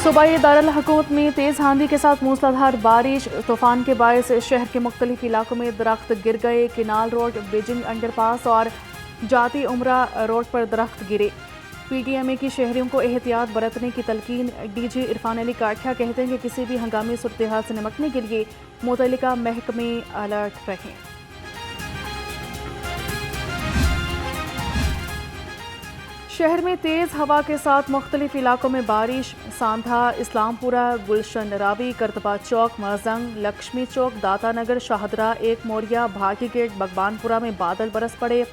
सूबाई दारुल हुकूमत में तेज़ आंधी के साथ मूसलाधार बारिश, तूफान के बायस शहर के मुख्तलिफ इलाकों में दरख्त गिर गए। किनाल रोड, बीजिंग अंडरपास और जाती उमरा रोड पर दरख्त गिरे। PTMA की शहरियों को एहतियात बरतने की तलकीन। DG इरफान अली काठिया कहते हैं कि किसी भी हंगामी सूरत हाल से निपटने के लिए मुतल्लिका महकमे अलर्ट रहें। शहर में तेज़ हवा के साथ मुख्तलिफ इलाकों में बारिश। सांधा, इस्लामपुरा, गुलशन रावी, करतबा चौक, मजंग, लक्ष्मी चौक, दाता नगर, शाहदरा, एक मोरिया, भाटी गेट, बगबानपुरा में बादल बरस पड़े।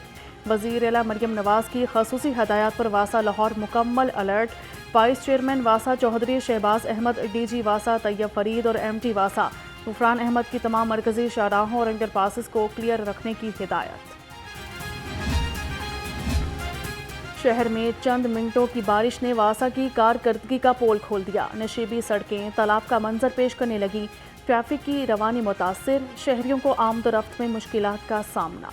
वज़ीर आला मरियम नवाज की खसूसी हदायत पर वासा लाहौर मुकम्मल अलर्ट। वाइस चेयरमैन वासा चौधरी शहबाज अहमद, DG वासा तैयब फरीद और MT वासा गुफरान अहमद की तमाम मरकजी शाहराहों और अंडरपासेस को क्लियर रखने की हिदायत। शहर में चंद मिनटों की बारिश ने वासा की कारकर्दगी का पोल खोल दिया। नशीबी सड़कें तालाब का मंजर पेश करने लगी। ट्रैफिक की रवानी मुतासिर, शहरियों को आमदोरफ्त में मुश्किलात का सामना।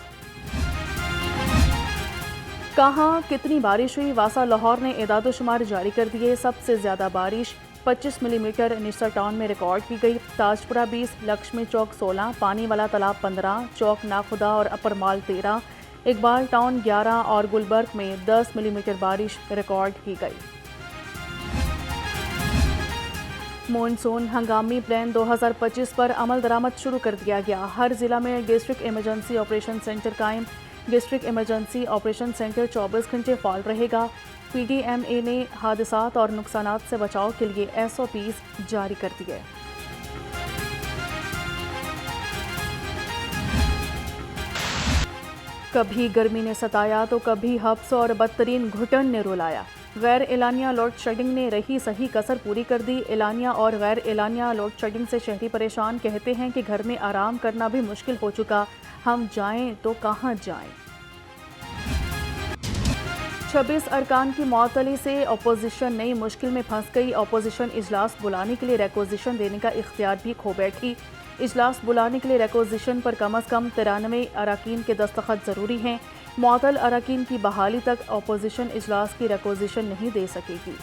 कहाँ कितनी बारिश हुई? वासा लाहौर ने एदादोशुमार जारी कर दिए। सबसे ज़्यादा बारिश 25 मिलीमीटर निस्सा टाउन में रिकॉर्ड की गई। ताजपुरा 20, लक्ष्मी चौक 16, पानी वाला तालाब 15, चौक नाखुदा और अपर माल 13, इकबाल टाउन 11 और गुलबर्ग में 10 मिलीमीटर बारिश रिकॉर्ड की गई। मॉनसून हंगामी प्लान 2025 पर अमल दरामद शुरू कर दिया गया। हर जिला में डिस्ट्रिक्ट इमरजेंसी ऑपरेशन सेंटर कायम। डिस्ट्रिक्ट इमरजेंसी ऑपरेशन सेंटर 24 घंटे फाल रहेगा। PTMA ने हादसात और नुकसानात से बचाव के लिए SOPs जारी कर दिए। कभी गर्मी ने सताया तो कभी हब्स और बदतरीन घुटन ने रुलाया। गैर एलानिया लोड शेडिंग ने रही सही कसर पूरी कर दी। एलानिया और गैर एलानिया लोड शेडिंग से शहरी परेशान, कहते हैं कि घर में आराम करना भी मुश्किल हो चुका, हम जाएं तो कहां जाएं। 26 अरकान की मअतली से अपोजिशन नई मुश्किल में फंस गई। अपोजिशन इजलास बुलाने के लिए रिक्वेजिशन देने का इख्तियार भी खो बैठी। इजलास बुलाने के लिए रिक्वेजिशन पर कम अज़ कम 93 अरकान के दस्तखत ज़रूरी हैं। मुअत्तल अरकान की बहाली तक अपोजिशन इजलास की रिक्वेजिशन नहीं दे सकेगी।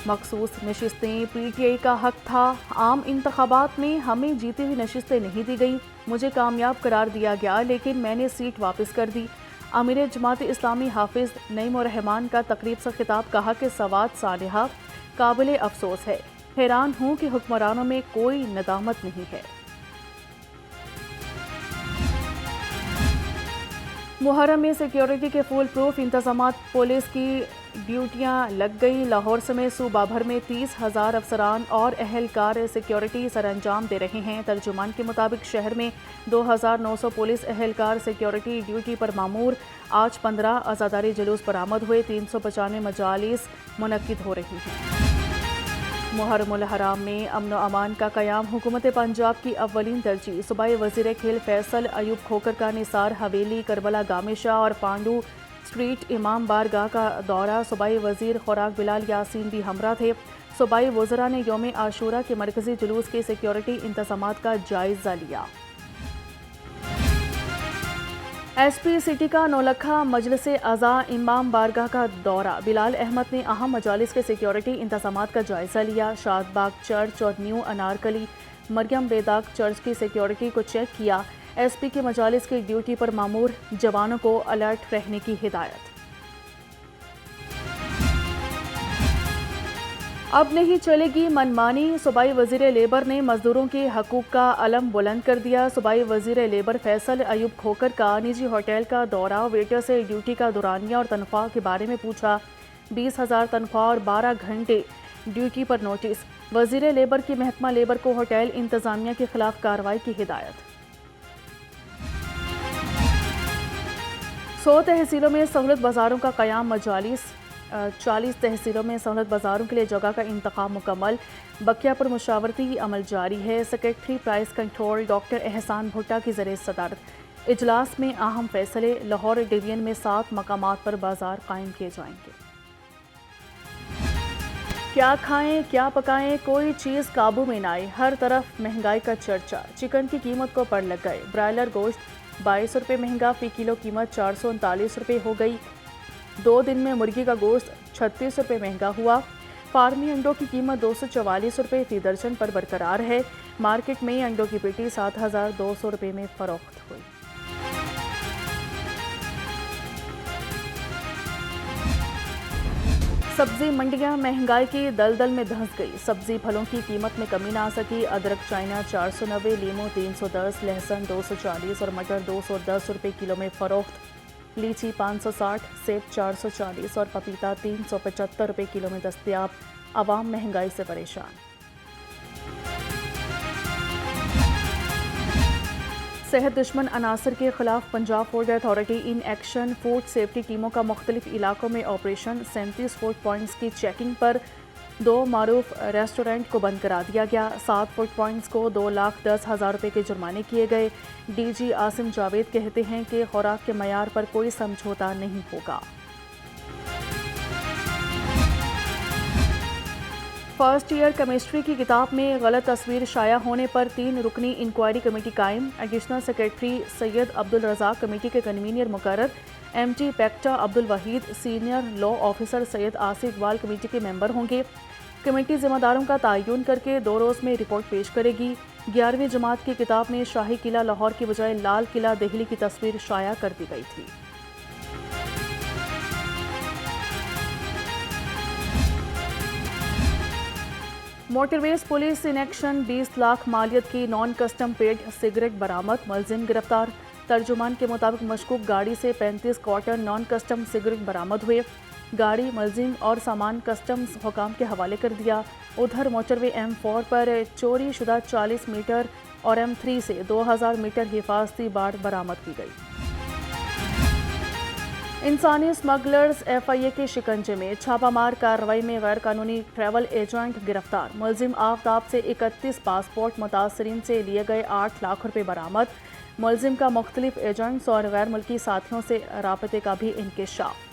मखसूस नशिस्तें PTI का हक था। आम इंतखाबात में हमें जीती हुई नशिस्तें नहीं दी गई। मुझे कामयाब करार दिया गया लेकिन मैंने सीट वापस कर दी। अमीर जमात इस्लामी हाफिज नईम रहमान का तकरीब से खिताब, कहा कि सवाद सालिहा काबिल अफसोस है। हैरान हूँ कि हुक्मरानों में कोई नदामत नहीं है। मुहर्रम में सिक्योरिटी के फुल प्रूफ इंतजामात, पुलिस की ड्यूटियां लग गई। लाहौर समेत सूबा भर में 30,000 अफसरान और अहलकार सिक्योरिटी सरअंजाम दे रहे हैं। तर्जुमान के मुताबिक शहर में 2,900 पुलिस अहलकार सिक्योरिटी ड्यूटी पर मामूर। आज 15 आज़ादारी जुलूस बरामद हुए। 395 मजालिस मुनक्किद हो रही हैं। मुहर्रमुल हराम में अमन व अमान का क़याम हुकूमत पंजाब की अव्वलीन तरजीह। सूबाई वज़ीर खेल फैसल अयूब खोकर का निसार हवेली, करबला गामेशा और पांडू स्ट्रीट इमाम बारगाह का दौरा। सूबाई वज़ीर खुराक बिलाल यासीन भी हमरा थे। सूबाई वज़रा ने यौम आशूरा के मरकज़ी जुलूस के सिक्योरिटी इंतज़ामात का जायज़ा लिया। SP सिटी का नौलखा मजलिस आज़ा इमाम बारगाह का दौरा। बिलाल अहमद ने अहम मजालिस के सिक्योरिटी इंतज़ामात का जायज़ा लिया। शादबाग चर्च और न्यू अनारकली मरियम बेदाग चर्च की सिक्योरिटी को चेक किया। SP के मजालिस की ड्यूटी पर मामूर जवानों को अलर्ट रहने की हिदायत। अब नहीं चलेगी मनमानी, सूबाई वज़ीर लेबर ने मजदूरों के हकूक़ का अलम बुलंद कर दिया। सूबाई वज़ीर लेबर फैसल अयूब खोकर का निजी होटल का दौरा। वेटर से ड्यूटी का दौरानिया और तनख्वाह के बारे में पूछा। 20,000 तनख्वाह और 12 घंटे ड्यूटी पर नोटिस। वज़ीर लेबर की महकमा लेबर को होटल इंतज़ामिया के खिलाफ कार्रवाई की हिदायत। 100 तहसीलों में सहूलत बाज़ारों का क़याम। मजालिस 40 तहसीलों में सहूलत बाज़ारों के लिए जगह का इंतखाब मुकम्मल। बकिया पर मुशावरती अमल जारी है। सेक्रेटरी प्राइस कंट्रोल डॉक्टर एहसान भुट्टा की ज़रिए सदारत। इजलास में अहम फैसले। लाहौर डिवीजन में 7 मकामात पर बाजार कायम किए जाएंगे। क्या खाएं क्या पकाएं, कोई चीज़ काबू में ना आए। हर तरफ महंगाई का चर्चा। चिकन की कीमत को पड़ लग गए। ब्रायलर गोश्त 22 रुपये महंगा, फ़ी किलो कीमत 439 रुपये हो गई। 2 दिन में मुर्गी का गोश्त 36 रुपये महंगा हुआ। फार्मी अंडों की कीमत 244 रुपये फी दर्जन पर बरकरार है। मार्केट में अंडों की पेटी 7,200 रुपये में फरोख्त हुई। सब्जी मंडियां महंगाई की दलदल में धंस गई। सब्जी फलों की कीमत में कमी ना आ सकी। अदरक चाइना 490, लीमू 310, लहसुन 240 और मटर 210 रुपये किलो में फरोख्त। लीची 560, सेब 440 और पपीता 375 रुपये किलो में दस्तयाब। आवाम महंगाई से परेशान। सेहत दुश्मन अनासर के खिलाफ Punjab food authority in action. Food safety टीमों का मुख्तलिफ इलाकों में ऑपरेशन। 37 फूड पॉइंट्स की चेकिंग पर 2 मारूफ रेस्टोरेंट को बंद करा दिया गया। 7 फूड पॉइंट्स को 2,10,000 रुपये के जुर्माने किए गए। डीजी आसिम जावेद कहते हैं कि खुराक के मयार पर कोई समझौता नहीं होगा। फर्स्ट ईयर केमिस्ट्री की किताब में गलत तस्वीर शाया होने पर 3 रुकनी इंक्वायरी कमेटी कायम। Additional secretary Syed Abdul Razzaq committee के कन्वीनर मुकर्रर। एमटी पैक्टा Abdul Waheed, senior law officer Syed Asif Iqbal committee के मेंबर होंगे। कमेटी जिम्मेदारों का तयन करके 2 रोज़ में रिपोर्ट पेश करेगी। 11वीं जमात की किताब में शाही किला लाहौर की बजाय लाल किला दिल्ली की तस्वीर शाया कर दी गई थी। Motorways police in action. 20 lakh मालियत की नॉन कस्टम पेड सिगरेट बरामद। मुलजिम गिरफ्तार। तर्जुमान के मुताबिक मशकूक गाड़ी से 35 क्वार्टर नॉन कस्टम सिगरेट बरामद हुए। गाड़ी, मुलजिम और सामान कस्टम्स हुकाम के हवाले कर दिया। उधर मोटरवे M4 पर चोरी शुदा 40 मीटर और M3 से 2000 मीटर हिफाजती बाड़ बरामद की गई। इंसानी स्मगलर्स FIA के शिकंजे में। छापामार कार्रवाई में गैर कानूनी ट्रैवल एजेंट गिरफ्तार। मुलजिम आफ्ताब से 31 पासपोर्ट। मुतासरीन से लिए गए 8 लाख रुपये बरामद। मुलजिम का मुख्तलिफ एजेंट्स और गैर मुल्की साथियों से राबते का भी इंकशाफ।